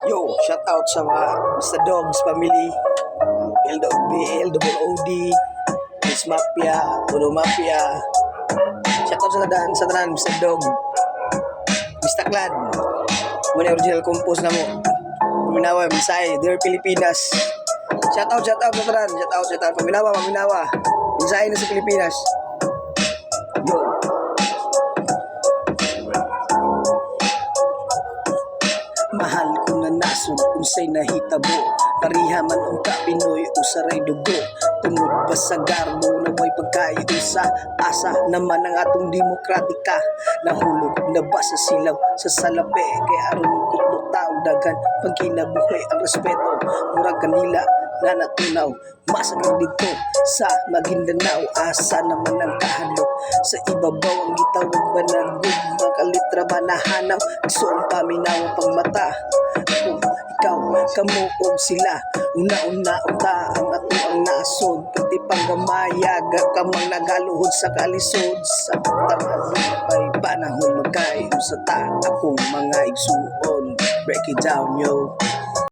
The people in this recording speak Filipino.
Yo, shout out sa mga Mr. Dogs family, LWOD, Miss Mafia, Puno Mafia. Shout out sa tanan Mr. Dog, Mr. Clad. Muna original compose na mo. Paminawa, Misay, Dear Pilipinas. Shout out sa tanan. Shout out. Paminawa. Misay na sa Pilipinas. Yo. Mahal ko na nasod unsay nahitabo, pariha man ang Pinoy usaray dugo. Tungod ba sa garbo na may pagkaiusa, asa naman ang atong demokratika. Nahulog na ba sa silaw sa salapi, kay aron kutlo taong dagan pagkinabuhi ang respeto. Murag kanila na natunaw masakit dito sa Maguindanao, asa naman ang kahadlok sa ibabaw ang gitawag ba ng gugma kalitra ba nahanap gusto ang paminaw pang mata. Kung ikaw kamuog sila una uta ang ato ang nasod, pati panggamayaga kamang nagaluhod sa kalisod sa tamad ay panahon magkayo sa ta akong mga igsuon. Break it down yo.